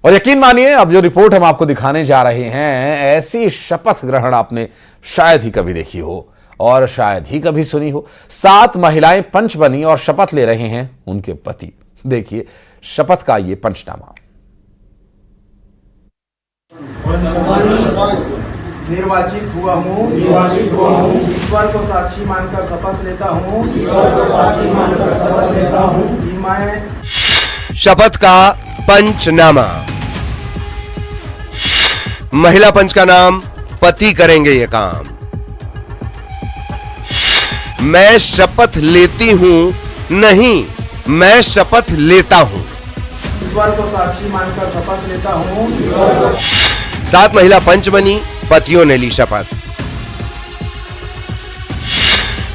और यकीन मानिए अब जो रिपोर्ट हम आपको दिखाने जा रहे हैं, ऐसी शपथ ग्रहण आपने शायद ही कभी देखी हो और शायद ही कभी सुनी हो। 7 महिलाएं पंच बनी और शपथ ले रहे हैं उनके पति। देखिए शपथ का ये पंचनामा। निर्वाचित हुआ हूँ, ईश्वर को साक्षी मानकर शपथ लेता हूँ कि मैं शपथ का पंचनामा। महिला पंच का नाम, पति करेंगे ये काम। मैं शपथ लेती हूं, नहीं मैं शपथ लेता हूं। ईश्वर को साक्षी मानकर शपथ लेता हूँ। 7 महिला पंच बनी, पतियों ने ली शपथ।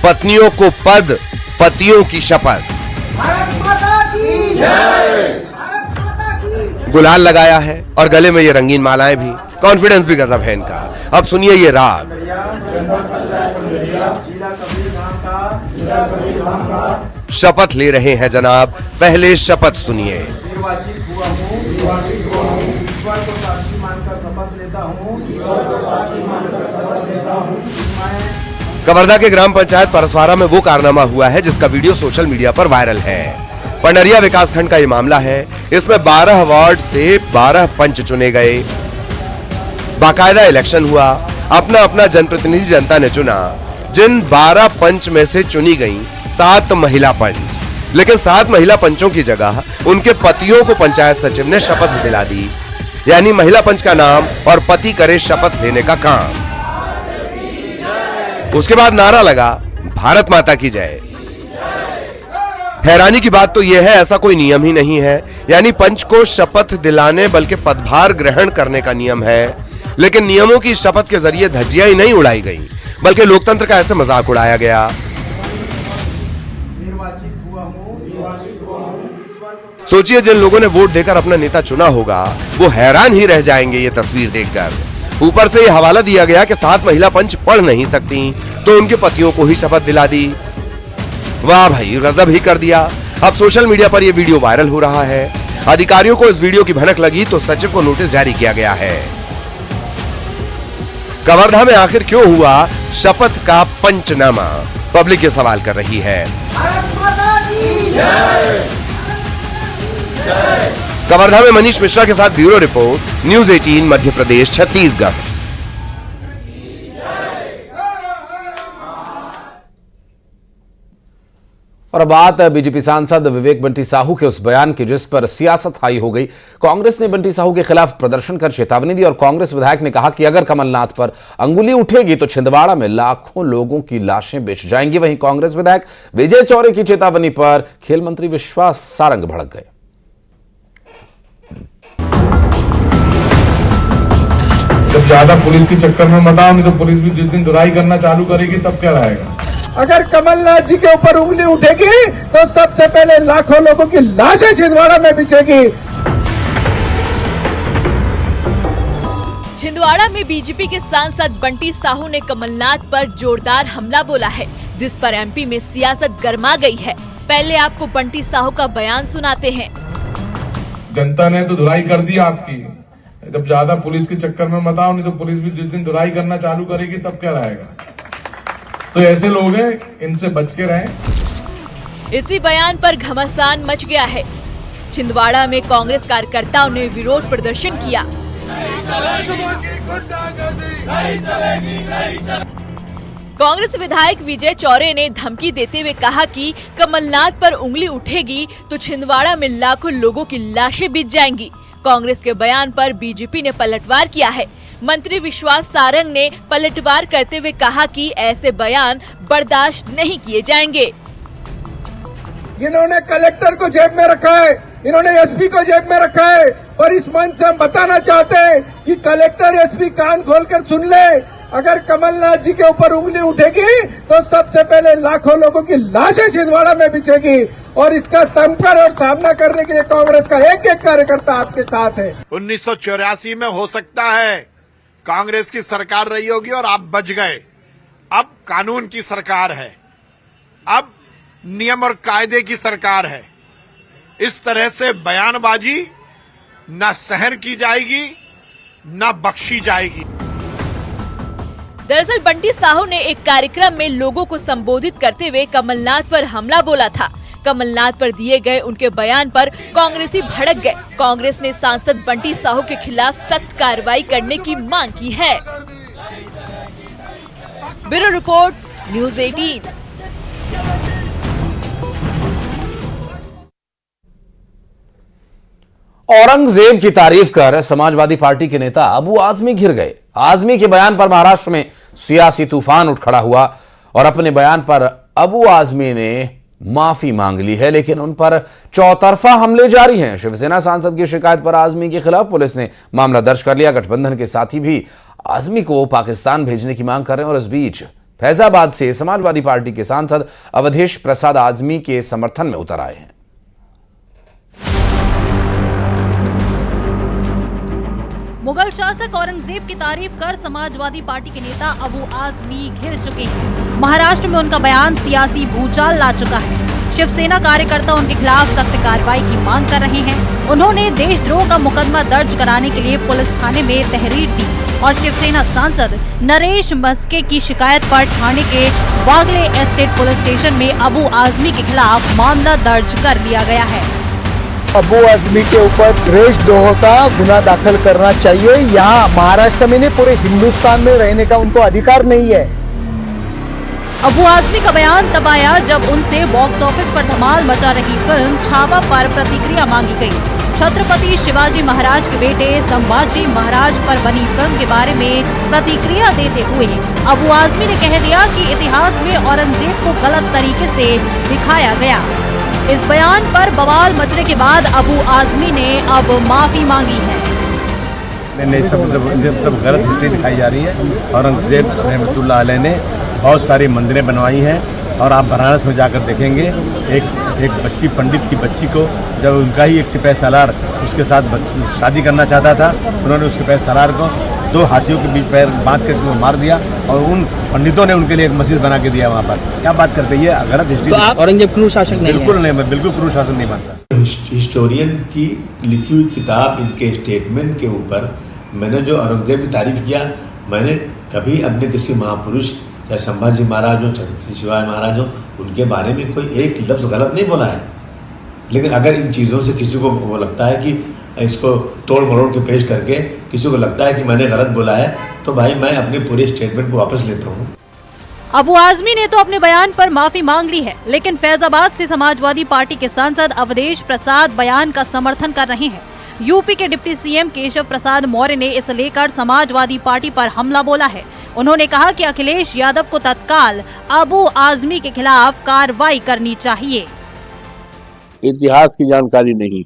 पत्नियों को पद, पतियों की शपथ। गुलाल लगाया है और गले में ये रंगीन मालाएं भी। कॉन्फिडेंस भी गजब है इनका। अब सुनिए ये राग। शपथ ले रहे हैं जनाब, पहले शपथ सुनिए। निर्वाचित हुआ हूँ, ईश्वर को साक्षी मानकर शपथ लेता हूँ कवर्धा के ग्राम पंचायत परसवारा में वो कारनामा हुआ है जिसका वीडियो सोशल मीडिया पर वायरल है। पंडरिया विकासखंड का ये मामला है। इसमें 12 वार्ड से 12 पंच चुने गए। बाकायदा इलेक्शन हुआ। अपना अपना जनप्रतिनिधि जनता ने चुना। जिन 12 पंच में से चुनी गई 7 महिला पंच। लेकिन 7 महिला पंचों की जगह उनके पतियों को पंचायत सचिव ने शपथ दिला दी। यानी महिला पंच का नाम और पति करे शपथ लेने का काम। उसके बाद नारा लगा, भारत माता की जय। हैरानी की बात तो यह है ऐसा कोई नियम ही नहीं है। यानी पंच को शपथ दिलाने बल्कि पदभार ग्रहण करने का नियम है। लेकिन नियमों की शपथ के जरिए धज्जियां ही नहीं उड़ाई गई बल्कि लोकतंत्र का ऐसे मजाक उड़ाया गया। सोचिए जिन लोगों ने वोट देकर अपना नेता चुना होगा वो हैरान ही रह जाएंगे ये तस्वीर देखकर। ऊपर से ये हवाला दिया गया कि 7 महिला पंच पढ़ नहीं सकती तो उनके पतियों को ही शपथ दिला दी। वाह भाई, गजब ही कर दिया। अब सोशल मीडिया पर यह वीडियो वायरल हो रहा है। अधिकारियों को इस वीडियो की भनक लगी तो सचिव को नोटिस जारी किया गया है। कवर्धा में आखिर क्यों हुआ शपथ का पंचनामा, पब्लिक ये सवाल कर रही है। कवर्धा में मनीष मिश्रा के साथ bureau report, news 18 Madhya Pradesh Chhattisgarh. और अब बात बीजेपी सांसद विवेक बंटी साहू के उस बयान की जिस पर सियासत हाई हो गई। कांग्रेस ने बंटी साहू के खिलाफ प्रदर्शन कर चेतावनी दी और कांग्रेस विधायक ने कहा कि अगर कमलनाथ पर अंगुली उठेगी तो छिंदवाड़ा में लाखों लोगों की लाशें बिछ जाएंगी। वहीं कांग्रेस विधायक विजय चौरे की चेतावनी पर खेल मंत्री विश्वास सारंग भड़क गए। जब ज्यादा पुलिस के चक्कर में मत आओ, नहीं तो पुलिस भी जिस दिन धुलाई करना चालू करेगी तब क्या रहेगा। अगर कमलनाथ जी के ऊपर उंगली उठेगी तो सबसे पहले लाखों लोगों की लाशें छिंदवाड़ा में बिछेगी। छिंदवाड़ा में बीजेपी के सांसद बंटी साहू ने कमलनाथ पर जोरदार हमला बोला है, जिस पर एमपी में सियासत गर्मा गई है। पहले आपको बंटी साहू का बयान सुनाते हैं। जनता ने तो धुलाई कर दी आपकी। जब ज्यादा पुलिस के चक्कर में मत आओ, नहीं तो पुलिस भी जिस दिन धुलाई करना चालू करेगी तब क्या रहेगा। तो ऐसे लोग हैं, इनसे बच के रहें। इसी बयान पर घमासान मच गया है। छिंदवाड़ा में कांग्रेस कार्यकर्ताओं ने विरोध प्रदर्शन किया। कांग्रेस विधायक विजय चौरे ने धमकी देते हुए कहा कि कमलनाथ पर उंगली उठेगी तो छिंदवाड़ा में लाखों लोगों की लाशें बिछ जाएंगी। कांग्रेस के बयान पर बीजेपी ने पलटवार किया है। मंत्री विश्वास सारंग ने पलटवार करते हुए कहा कि ऐसे बयान बर्दाश्त नहीं किए जाएंगे। इन्होंने कलेक्टर को जेब में रखा है, इन्होंने एसपी को जेब में रखा है और इस मंच से हम बताना चाहते हैं कि कलेक्टर एसपी कान खोलकर सुन ले। अगर कमलनाथ जी के ऊपर उंगली उठेगी तो सबसे पहले लाखों लोगों की लाशें छिंदवाड़ा में बिछेगी और इसका संकर और सामना करने के लिए कांग्रेस का एक एक कार्यकर्ता आपके साथ है। 1984 में हो सकता है कांग्रेस की सरकार रही होगी और आप बच गए। अब कानून की सरकार है, अब नियम और कायदे की सरकार है। इस तरह से बयानबाजी न सहन की जाएगी न बख्शी जाएगी। दरअसल बंटी साहू ने एक कार्यक्रम में लोगों को संबोधित करते हुए कमलनाथ पर हमला बोला था। कमलनाथ पर दिए गए उनके बयान पर कांग्रेसी भड़क गए। कांग्रेस ने सांसद बंटी साहू के खिलाफ सख्त कार्रवाई करने की मांग की है। Bureau report, news 18। औरंगजेब की तारीफ कर समाजवादी पार्टी के नेता अबू आजमी घिर गए। आजमी के बयान पर महाराष्ट्र में सियासी तूफान उठ खड़ा हुआ और अपने बयान पर अबू आजमी ने माफी मांग ली है, लेकिन उन पर चौतरफा हमले जारी हैं। शिवसेना सांसद की शिकायत पर आजमी के खिलाफ पुलिस ने मामला दर्ज कर लिया। गठबंधन के साथी भी आजमी को पाकिस्तान भेजने की मांग कर रहे हैं और इस बीच फैजाबाद से समाजवादी पार्टी के सांसद अवधेश प्रसाद आजमी के समर्थन में उतर आए हैं। मुगल शासक औरंगजेब की तारीफ कर समाजवादी पार्टी के नेता अबू आजमी घिर चुके हैं। महाराष्ट्र में उनका बयान सियासी भूचाल ला चुका है। शिवसेना कार्यकर्ता उनके खिलाफ सख्त कार्रवाई की मांग कर रहे हैं। उन्होंने देशद्रोह का मुकदमा दर्ज कराने के लिए पुलिस थाने में तहरीर दी और शिवसेना सांसद नरेश मस्के की शिकायत पर ठाणे के वागले एस्टेट पुलिस स्टेशन में अबू आजमी के खिलाफ मामला दर्ज कर लिया गया है। अबू आजमी के ऊपर देशद्रोह का गुना दाखिल करना चाहिए। यहाँ महाराष्ट्र में नहीं, पूरे हिंदुस्तान में रहने का उनको अधिकार नहीं है। अबू आजमी का बयान तब आया जब उनसे बॉक्स ऑफिस पर धमाल मचा रही फिल्म छावा पर प्रतिक्रिया मांगी गई। छत्रपति शिवाजी महाराज के बेटे संभाजी महाराज पर बनी फिल्म के बारे में प्रतिक्रिया देते हुए अबू आजमी ने कह दिया कि इतिहास में औरंगजेब को गलत तरीके से दिखाया गया। इस बयान पर बवाल मचने के बाद अबू आजमी ने अब माफी मांगी है। नहीं, सब गलत हिस्ट्री दिखाई जा रही है। औरंगजेब रहमतुल्लाह अलैह ने बहुत सारी मंदिरें बनवाई हैं और आप बनारस में जाकर देखेंगे एक बच्ची, पंडित की बच्ची को जब उनका ही एक सिपाही सालार उसके साथ शादी करना चाहता था, उन्होंने उस सिपाही सालार को 2 हाथियों के बीच पैर बांध कर मार दिया और उन पंडितों ने उनके लिए एक मस्जिद बना के दिया वहाँ पर। क्या बात करते हैं, ये गलत हिस्ट्री। तो आप औरंगजेब क्रूर शासक नहीं? बिल्कुल नहीं, मैं बिल्कुल क्रूर शासक नहीं मानता। हिस्टोरियन की लिखी हुई किताब, इनके स्टेटमेंट के ऊपर मैंने जो औरंगजेब की तारीफ किया, मैंने कभी अपने किसी महापुरुष चाहे संभाजी महाराज हो, छत्रपति शिवाजी महाराज हो, उनके बारे में कोई एक लफ्ज गलत नहीं बोला है। लेकिन अगर इन चीज़ों से किसी को वो लगता है कि इसको तोड़ मरोड़ के पेश करके किसी को लगता है कि मैंने गलत बोला है, तो भाई मैं अपने पूरे स्टेटमेंट को वापस लेता हूँ। अबू आजमी ने तो अपने बयान पर माफी मांग ली है, लेकिन फैजाबाद से समाजवादी पार्टी के सांसद अवधेश प्रसाद बयान का समर्थन कर रहे हैं। यूपी के डिप्टी सीएम केशव प्रसाद मौर्य ने इसे लेकर समाजवादी पार्टी पर हमला बोला है। उन्होंने कहा कि अखिलेश यादव को तत्काल अबू आजमी के खिलाफ कार्रवाई करनी चाहिए। इतिहास की जानकारी नहीं,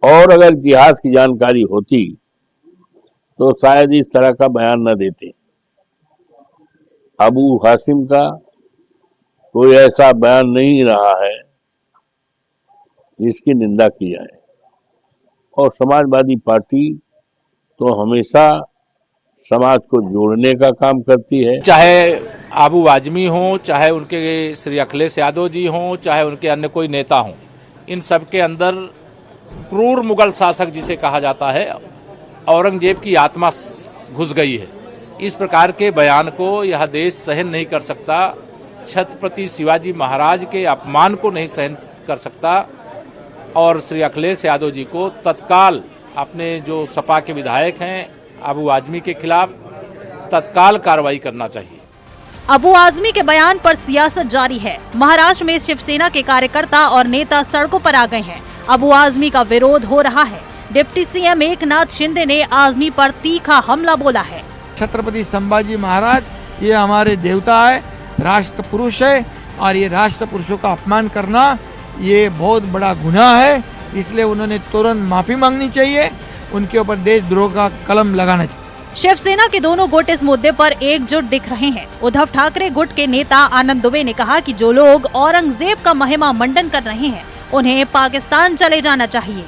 और अगर इतिहास की जानकारी होती तो शायद इस तरह का बयान न देते। अबू हासिम का कोई ऐसा बयान नहीं रहा है जिसकी निंदा की जाए, और समाजवादी पार्टी तो हमेशा समाज को जोड़ने का काम करती है। चाहे अबू आजमी हो, चाहे उनके श्री अखिलेश यादव जी हों, चाहे उनके अन्य कोई नेता हों, इन सब के अंदर क्रूर मुगल शासक जिसे कहा जाता है, औरंगजेब की आत्मा घुस गई है। इस प्रकार के बयान को यह देश सहन नहीं कर सकता। छत्रपति शिवाजी महाराज के अपमान को नहीं सहन कर सकता और श्री अखिलेश यादव जी को तत्काल अपने जो सपा के विधायक हैं अबू आजमी के खिलाफ तत्काल कार्रवाई करना चाहिए। अबू आजमी के बयान पर सियासत जारी है। महाराष्ट्र में शिवसेना के कार्यकर्ता और नेता सड़कों पर आ गए हैं। अबू आजमी का विरोध हो रहा है। डिप्टी सीएम एकनाथ शिंदे ने आजमी पर तीखा हमला बोला है। छत्रपति संभाजी महाराज ये हमारे देवता है, राष्ट्र पुरुष है, और ये राष्ट्र पुरुषों का अपमान करना ये बहुत बड़ा गुनाह है। इसलिए उन्होंने तुरंत माफी मांगनी चाहिए, उनके ऊपर देशद्रोह का कलम लगाना चाहिए। शिवसेना के दोनों गुट इस मुद्दे पर एकजुट दिख रहे हैं। उद्धव ठाकरे गुट के नेता आनंद दुबे ने कहा कि जो लोग औरंगजेब का महिमा मंडन कर रहे हैं उन्हें पाकिस्तान चले जाना चाहिए।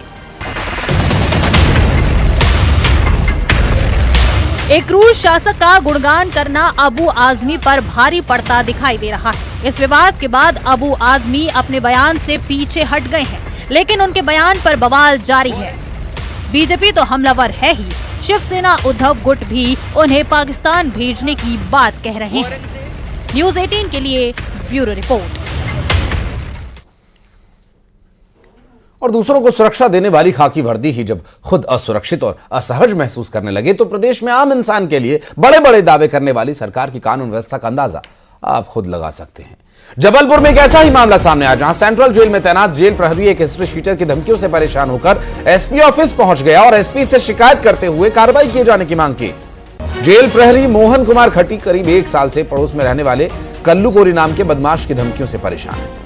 एक क्रूर शासक का गुणगान करना अबू आजमी पर भारी पड़ता दिखाई दे रहा है। इस विवाद के बाद अबू आजमी अपने बयान से पीछे हट गए हैं। लेकिन उनके बयान पर बवाल जारी है। बीजेपी तो हमलावर है ही, शिवसेना उद्धव गुट भी उन्हें पाकिस्तान भेजने की बात कह रहे हैं। न्यूज़ 18 के लिए ब्यूरो रिपोर्ट। और दूसरों को सुरक्षा देने वाली खाकी वर्दी ही जब खुद असुरक्षित और असहज महसूस करने लगे तो प्रदेश में आम इंसान के लिए बड़े बड़े दावे करने वाली सरकार की कानून व्यवस्था का अंदाजा आप खुद लगा सकते हैं। जबलपुर में एक ऐसा ही मामला सामने आया जहां सेंट्रल जेल में तैनात जेल प्रहरी एक हिस्ट्री शीटर की धमकियों से परेशान होकर एसपी ऑफिस पहुंच गया और एसपी से शिकायत करते हुए कार्रवाई किए जाने की मांग की। जेल प्रहरी मोहन कुमार खट्टी करीब 1 साल से पड़ोस में रहने वाले कल्लू कोरी नाम के बदमाश की धमकियों से परेशान है।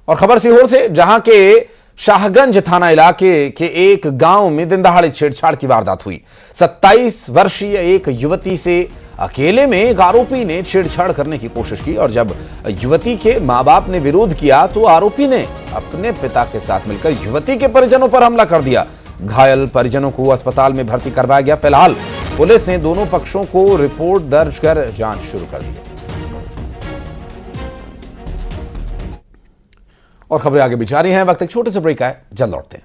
और खबर सीहोर से, जहां के शाहगंज थाना इलाके के एक गांव में दिन दहाड़े छेड़छाड़ की वारदात हुई। 27 वर्षीय एक युवती से अकेले में एक आरोपी ने छेड़छाड़ करने की कोशिश की और जब युवती के मां बाप ने विरोध किया तो आरोपी ने अपने पिता के साथ मिलकर युवती के परिजनों पर हमला कर दिया। घायल परिजनों को अस्पताल में भर्ती करवाया गया। फिलहाल पुलिस ने दोनों पक्षों को रिपोर्ट दर्ज कर जांच शुरू कर दी है। और खबरें आगे भी जारी हैं। वक्त एक छोटे से ब्रेक का है, जल्द लौटते हैं।